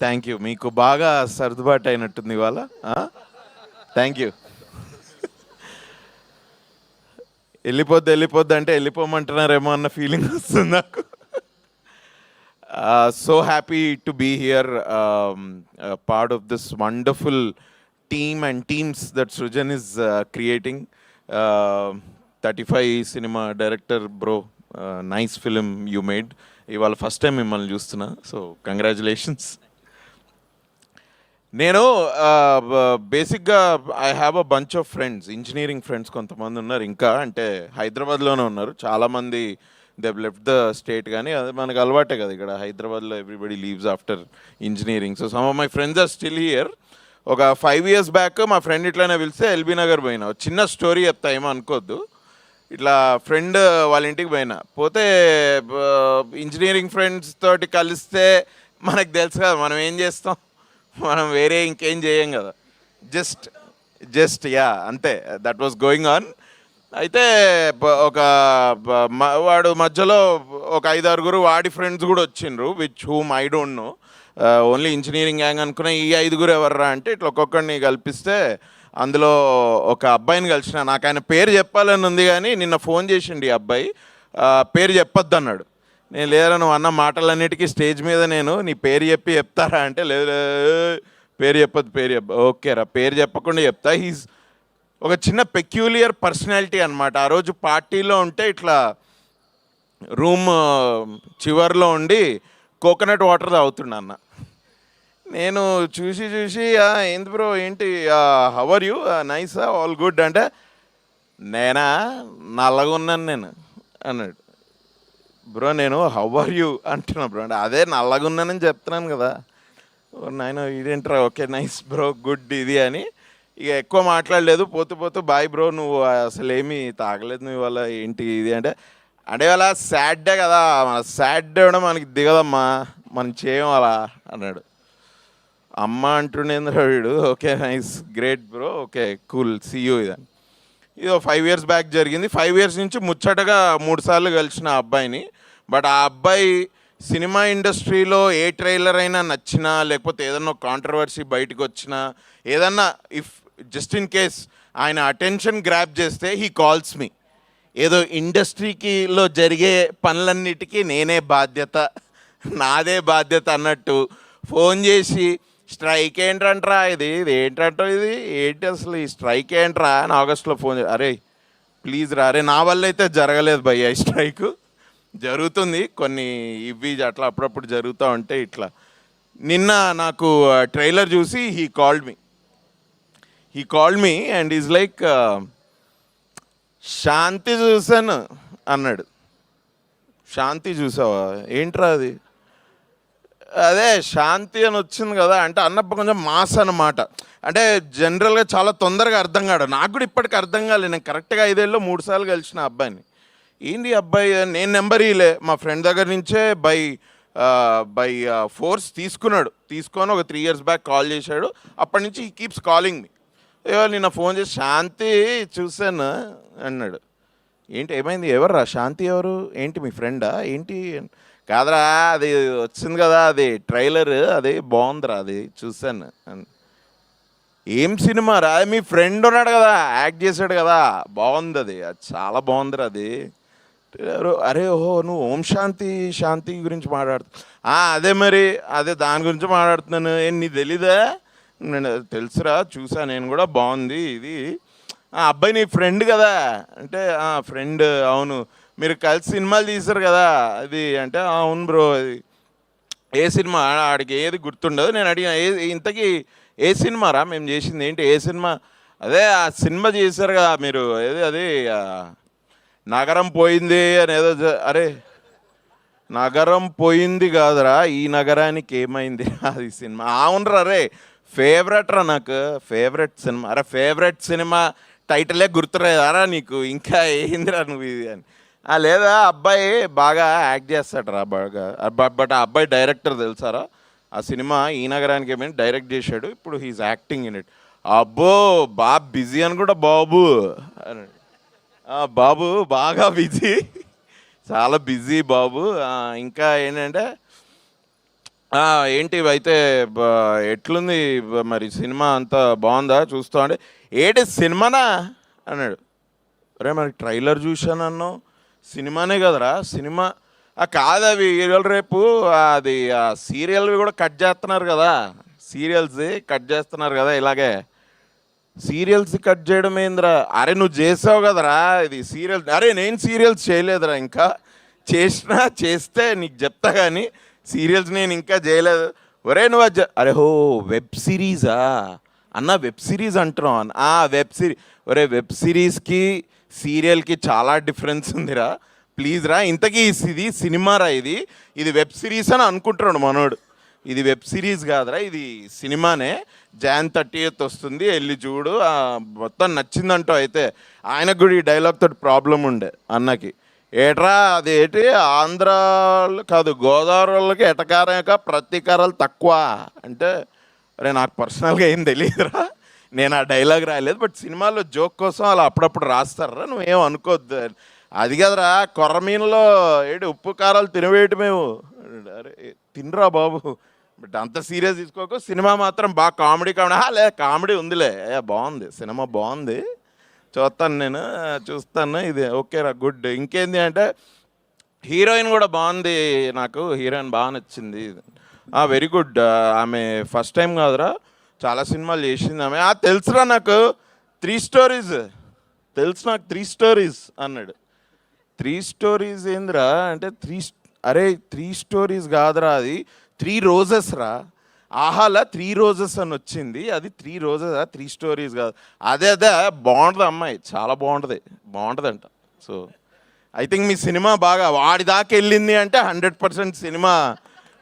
Thank you. మీకు బాగా సర్దుబాటు అయినట్టుంది ఇవాళ. Thank you. వెళ్ళిపోద్ది అంటే వెళ్ళిపోమంటున్నారేమో అన్న ఫీలింగ్ వస్తుంది నాకు. So happy to be here, part of this wonderful team and teams that Srujan is creating. 35 సినిమా director bro, nice film you made. ఇవాళ ఫస్ట్ టైం మిమ్మల్ని చూస్తున్నా, సో కంగ్రాచులేషన్స్. నేను బేసిక్గా I have a bunch of friends, engineering friends కొంతమంది ఉన్నారు, ఇంకా అంటే హైదరాబాద్లోనే ఉన్నారు. చాలామంది దే లెఫ్ట్ ద స్టేట్, కానీ అది మనకు అలవాటే కదా ఇక్కడ హైదరాబాద్లో, everybody leaves after engineering. So some of my friends are still here. ఒక 5 years బ్యాక్ మా ఫ్రెండ్ ఇట్లానే పిలిస్తే ఎల్బీ నగర్ పోయినా. చిన్న స్టోరీ చెప్తా, ఏమో అనుకోవద్దు. ఇట్లా ఫ్రెండ్ వాళ్ళ ఇంటికి పోతే ఇంజనీరింగ్ ఫ్రెండ్స్ తోటి కలిస్తే మనకు తెలుసు కదా మనం ఏం చేస్తాం, మనం వేరే ఇంకేం చేయం కదా, జస్ట్ యా అంతే. That was going on. అయితే ఒక వాడు మధ్యలో ఒక 5-6 వాడి ఫ్రెండ్స్ కూడా వచ్చిండ్రు, which whom I don't know. Only engineering gang అనుకున్నా. ఈ 5 ఎవర్రా అంటే ఇట్లా ఒక్కొక్కడిని కల్పిస్తే అందులో ఒక అబ్బాయిని కలిసిన. నాకు ఆయన పేరు చెప్పాలని ఉంది, కానీ నిన్న ఫోన్ చేసిండు ఈ అబ్బాయి, పేరు చెప్పొద్దు అన్నాడు. నేను లేదా నువ్వు అన్న మాటలన్నిటికీ స్టేజ్ మీద నేను నీ పేరు చెప్తారా అంటే, లేదు పేరు చెప్పొద్దు. ఓకే రా, పేరు చెప్పకుండా చెప్తా. హీస్ ఒక చిన్న పెక్యూలియర్ పర్సనాలిటీ అనమాట. ఆ రోజు పార్టీలో ఉంటే ఇట్లా రూమ్ చివర్లో ఉండి కోకోనట్ వాటర్ తాగుతుండ అన్న. నేను చూసి ఏంది బ్రో ఏంటి, how are you, nice, all good అంటే, నేనా నల్లగా ఉన్నాను నేను అన్నాడు. బ్రో నేను హౌ ఆర్ యూ అంటున్నా బ్రో అంటే, అదే నల్లగా ఉన్నానని చెప్తున్నాను కదా. నాయన ఇదేంట్రా, ఓకే నైస్ బ్రో గుడ్ ఇది అని. ఇక ఎక్కువ మాట్లాడలేదు. పోతూ బాయ్ బ్రో, నువ్వు అసలు ఏమీ తాగలేదు నువ్వు ఇవాళ, ఏంటి ఇది అంటే ఇవాళ సాడ్ డే కదా, సాడ్ డే కూడా మనకి దిగదమ్మా, మనం చేయం అలా అన్నాడు. అమ్మ అంటుండేంద్ర వీడు. Okay nice great bro, okay cool, see you. ఇది 5 years బ్యాక్ జరిగింది. 5 years నుంచి ముచ్చటగా 3 సార్లు కలిసిన ఆ అబ్బాయిని. బట్ ఆ అబ్బాయి సినిమా ఇండస్ట్రీలో ఏ ట్రైలర్ అయినా నచ్చినా, లేకపోతే ఏదన్నా కాంట్రవర్సీ బయటకు వచ్చినా, ఏదన్నా ఇఫ్ జస్ట్ ఇన్ కేస్ ఆయన అటెన్షన్ గ్రాప్ చేస్తే హీ కాల్స్ మీ. ఏదో ఇండస్ట్రీకిలో జరిగే పనులన్నిటికీ నేనే బాధ్యత, నాదే బాధ్యత అన్నట్టు ఫోన్ చేసి, స్ట్రైక్ ఏంటంట్రా, ఇది ఏంటంటో, ఇది ఏంటి అసలు ఈ స్ట్రైక్ ఏంట్రా అని ఆగస్టులో ఫోన్ చేసి, అరే ప్లీజ్ రా, అరే నా వల్ల అయితే జరగలేదు భయ్య, ఈ స్ట్రైక్ జరుగుతుంది, కొన్ని ఇవి అట్లా అప్పుడప్పుడు జరుగుతూ ఉంటే ఇట్లా. నిన్న నాకు ట్రైలర్ చూసి he called me and is like, Shanti చూసాను అన్నాడు. శాంతి చూసావా, ఏంట్రా అది, అదే శాంతి అని వచ్చింది కదా అంటే, అన్నప్పుడు కొంచెం మాస్ అన్నమాట. అంటే జనరల్గా చాలా తొందరగా అర్థం కాడు. నాకు కూడా ఇప్పటికి అర్థం కాలేదు. నేను కరెక్ట్గా 5 ఏళ్ళలో 3 సార్లు కలిసిన అబ్బాయిని. ఏంది అబ్బాయి, నేను నెంబర్ ఇలే మా ఫ్రెండ్ దగ్గర నుంచే బై ఫోర్స్ తీసుకొని ఒక 3 years బ్యాక్ కాల్ చేశాడు. అప్పటి నుంచి ఈ కీప్స్ కాలింగ్ మీ. నిన్న ఫోన్ చేసి శాంతి చూశాను అన్నాడు. ఏంటి ఏమైంది, ఎవర్రా శాంతి, ఎవరు, ఏంటి మీ ఫ్రెండా ఏంటి? కాదరా, అది వచ్చింది కదా, అది ట్రైలర్, అది బాగుందిరా, అది చూశాను. ఏం సినిమా రా, మీ ఫ్రెండ్ ఉన్నాడు కదా, యాక్ట్ చేశాడు కదా, బాగుంది, అది చాలా బాగుందిరా అది. అరే ఓహో, నువ్వు ఓం శాంతి గురించి మాట్లాడుతు, అదే మరి అదే దాని గురించి మాట్లాడుతున్నాను. నీ తెలీదా? నేను తెలుసురా, చూసా నేను కూడా, బాగుంది ఇది. అబ్బాయి నీ ఫ్రెండ్ కదా అంటే, ఫ్రెండ్, అవును, మీరు కలిసి సినిమాలు తీశారు కదా అది అంటే, అవును బ్రో, అది ఏ సినిమా, ఆడికి ఏది గుర్తుండదు. నేను అడిగిన ఇంతకీ ఏ సినిమా రా మేము చేసింది, ఏంటి ఏ సినిమా? అదే ఆ సినిమా చేశారు కదా మీరు, అది నగరం పోయింది అని ఏదో. అరే నగరం పోయింది కాదురా, ఈ నగరానికి ఏమైంది అది సినిమా. అవునరా, అరే ఫేవరెట్ రా, నాకు ఫేవరెట్ సినిమా. అరే ఫేవరెట్ సినిమా టైటిలే గుర్తురారా నీకు, ఇంకా ఏందిరా నువ్వు ఇది అని. లేదా అబ్బాయి బాగా యాక్ట్ చేస్తాడు రా బాగా. బట్ ఆ అబ్బాయి డైరెక్టర్ తెలుసారా, ఆ సినిమా ఈ నగరానికి ఏమైనా డైరెక్ట్ చేశాడు, ఇప్పుడు హీస్ యాక్టింగ్ ఇన్ ఇట్. అబ్బో బాగా బిజీ అని కూడా బాబు అని. బాబు బాగా బిజీ, చాలా బిజీ బాబు. ఇంకా ఏంటంటే ఏంటి అయితే ఎట్లుంది మరి సినిమా అంతా బాగుందా చూస్తా అంటే ఏంటి సినిమానా అన్నాడు. అరే మరి ట్రైలర్ చూశానన్ను సినిమానే కదరా సినిమా. కాదు అవి ఇవాళ రేపు అది ఆ సీరియల్వి కూడా కట్ చేస్తున్నారు కదా, సీరియల్స్ కట్ చేస్తున్నారు కదా ఇలాగే. సీరియల్స్ కట్ చేయడం ఏందిరా, అరే నువ్వు చేసావు కదరా ఇది సీరియల్. అరే నేను సీరియల్స్ చేయలేదురా ఇంకా, చేసినా చేస్తే నీకు చెప్తా కానీ సీరియల్స్ నేను ఇంకా చేయలేదు. ఒరే నువ్వు అరే హో వెబ్ సిరీసా అన్న, వెబ్ సిరీస్ అంటున్నావు అన్న. Web series. ఒరే వెబ్ సిరీస్కి సీరియల్కి చాలా డిఫరెన్స్ ఉందిరా, ప్లీజ్ రా. ఇంతకీ ఇది సినిమారా, ఇది ఇది వెబ్ సిరీస్ అని అనుకుంటున్నాడు మనోడు. ఇది వెబ్ సిరీస్ కాదురా, ఇది సినిమానే. Jan 30th వస్తుంది, వెళ్ళి చూడు. మొత్తం నచ్చిందంటూ. అయితే ఆయనకు కూడా ఈ డైలాగ్ తోటి ప్రాబ్లం ఉండే అన్నకి. ఏట్రా అదేంటి ఆంధ్ర కాదు గోదావరి వాళ్ళకి ఎటకారక ప్రతీకారాలు తక్కువ అంటే, అరే నాకు పర్సనల్గా ఏం తెలియదురా, నేను ఆ డైలాగ్ రాయలేదు, బట్ సినిమాలో జోక్ కోసం అలా అప్పుడప్పుడు రాస్తారా, నువ్వేం అనుకోవద్దు. అది కదరా కొర్రమీనలో ఏంటి ఉప్పు కారాలు తినవేయటమేమో. అరే తినరా బాబు, బట్ అంత సీరియస్ తీసుకోకు. సినిమా మాత్రం బాగా కామెడీ లే కామెడీ ఉందిలే, బాగుంది సినిమా, బాగుంది, చూస్తాను నేను, చూస్తాను. ఇది ఓకేరా, గుడ్. ఇంకేంది అంటే హీరోయిన్ కూడా బాగుంది, నాకు హీరోయిన్ బాగా నచ్చింది. Very good. ఆమె ఫస్ట్ టైం కాదురా, చాలా సినిమాలు చేసింది ఆమె. తెలుసురా నాకు 3 స్టోరీస్ తెలుసు, నాకు 3 స్టోరీస్ అన్నాడు. 3 స్టోరీస్ ఏందిరా అంటే అరే 3 స్టోరీస్ కాదురా, అది 3 రోజెస్ రా. ఆహాలా 3 రోజెస్ అని వచ్చింది, అది 3 రోజెస్, 3 స్టోరీస్ కాదు. అదే బాగుంటుంది అమ్మాయి, చాలా బాగుంటుందంట. సో ఐ థింక్ మీ సినిమా బాగా వాడి దాకా వెళ్ళింది అంటే 100% సినిమా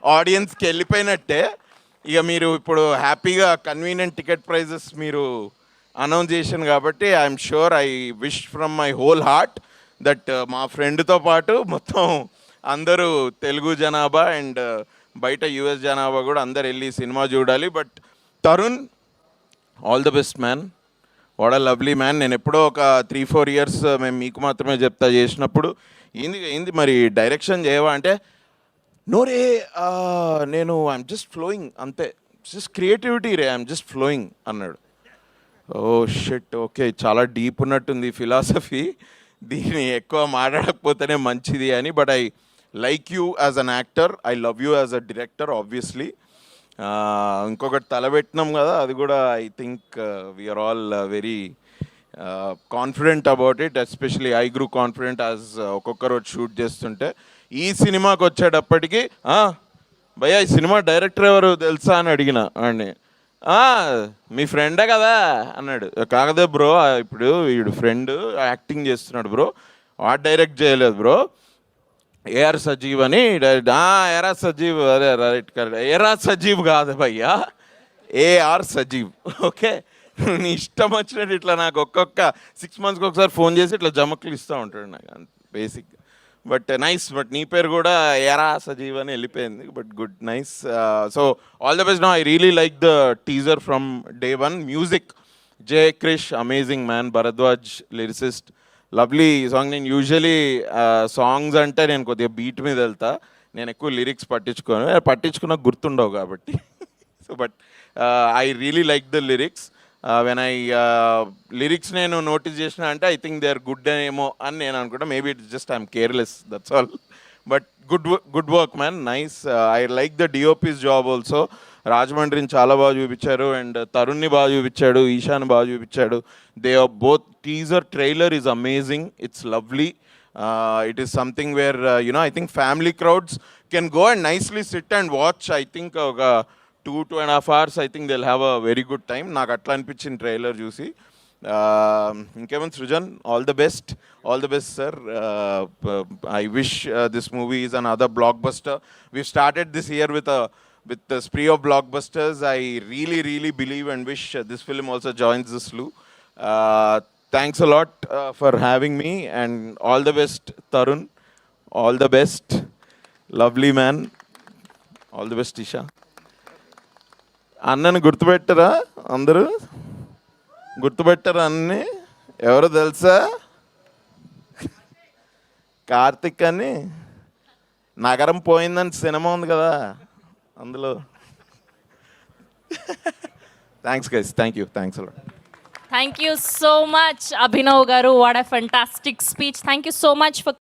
ఆడియన్స్కి వెళ్ళిపోయినట్టే. ఇక మీరు ఇప్పుడు హ్యాపీగా కన్వీనియంట్ టికెట్ ప్రైజెస్ మీరు అనౌన్స్ చేశాను కాబట్టి I'm sure, I wish from my whole heart that మా ఫ్రెండ్తో పాటు మొత్తం అందరూ తెలుగు జనాభా అండ్ బయట యూఎస్ జనాభా కూడా అందరు వెళ్ళి సినిమా చూడాలి. But Tarun, all the best man, what a lovely man. నేను ఎప్పుడో ఒక 3-4 ఇయర్స్ మేము మీకు మాత్రమే చెప్తా చేసినప్పుడు, ఏంది మరి డైరెక్షన్ చేయవా అంటే, నో రే నేను ఐఎమ్ జస్ట్ ఫ్లోయింగ్ అంతే, జస్ట్ క్రియేటివిటీ రే, ఐఎమ్ జస్ట్ ఫ్లోయింగ్ అన్నాడు. ఓ షిట్, ఓకే చాలా డీప్ ఉన్నట్టుంది ఫిలాసఫీ, దీన్ని ఎక్కువ మాట్లాడకపోతేనే మంచిది అని. But I like you as an actor, I love you as a director obviously. ఇంకొకటి తలబెట్టినాం కదా, అది కూడా I think we're all very confident about it. Especially I grew confident as ఒక్కొక్క రోజు షూట్ చేస్తుంటే. ఈ సినిమాకి వచ్చేటప్పటికి భయ్యా ఈ సినిమా డైరెక్టర్ ఎవరు తెలుసా అని అడిగిన వాడిని. మీ ఫ్రెండే కదా అన్నాడు. కాకదే బ్రో, ఇప్పుడు వీడు ఫ్రెండ్ యాక్టింగ్ చేస్తున్నాడు బ్రో, వాడు డైరెక్ట్ చేయలేదు బ్రో, ఏఆర్ సజీవ్ అని డైరెక్ట్. ఏఆర్ సజీవ్, అదే రైట్ కరెక్ట్, ఏఆర్ సజీవ్ కాదు భయ్యా, ఏఆర్ సజీవ్. ఓకే, నీ ఇష్టం వచ్చినట్టు ఇట్లా నాకు ఒక్కొక్క 6 monthsకి ఒకసారి ఫోన్ చేసి ఇట్లా జమక్లు ఇస్తూ ఉంటాడు నాకు బేసిక్. బట్ నైస్, బట్ నీ పేరు కూడా ఏరా సజీవ్ అని వెళ్ళిపోయింది, but good, nice. So all the best. No I really like the teaser from day 1. Music J Krish, amazing man. Bharadwaj lyricist, lovely song. నేను యూజువలీ సాంగ్స్ అంటే నేను కొద్దిగా బీట్ మీద వెళ్తా, నేను ఎక్కువ లిరిక్స్ పట్టించుకున్నా గుర్తుండవు కాబట్టి. So but I really like the lyrics. When I lyrics నేను నోటీస్ చేసిన అంటే I think they are good ఏమో అని నేను అనుకుంటా. Maybe it's just I'm careless, that's all. But good work man, nice. I like the DOP's job also. రాజమండ్రిని చాలా బాగా చూపించారు, అండ్ తరుణ్ని బాగా చూపించాడు, ఈశాన్ బాగా చూపించాడు. They are both. Teaser trailer is amazing, it's lovely. It is something where I think family crowds can go and nicely sit and watch. I think ఒక 2.5 hours I think they'll have a very good time. నాకు అట్లా అనిపించింది trailer చూసి. ఇంకేమైనా Srujan, all the best sir. I wish this movie is another blockbuster. We started this year with the spree of blockbusters. I really believe and wish this film also joins the slew. Thanks a lot for having me, and all the best Tarun, all the best, lovely man, all the best Isha. అన్నని గుర్తుపెట్టరా అందరూ? గుర్తుపెట్టరా అన్ని? ఎవరు తెలుసా? కార్తిక్ అని, నగరం పోయిందని cinema ఉంది కదా, అందులో థ్యాంక్స్ గైస్, థ్యాంక్స్ అలా. Thank you so much, Abhinav Garu. What a fantastic speech. Thank you so much for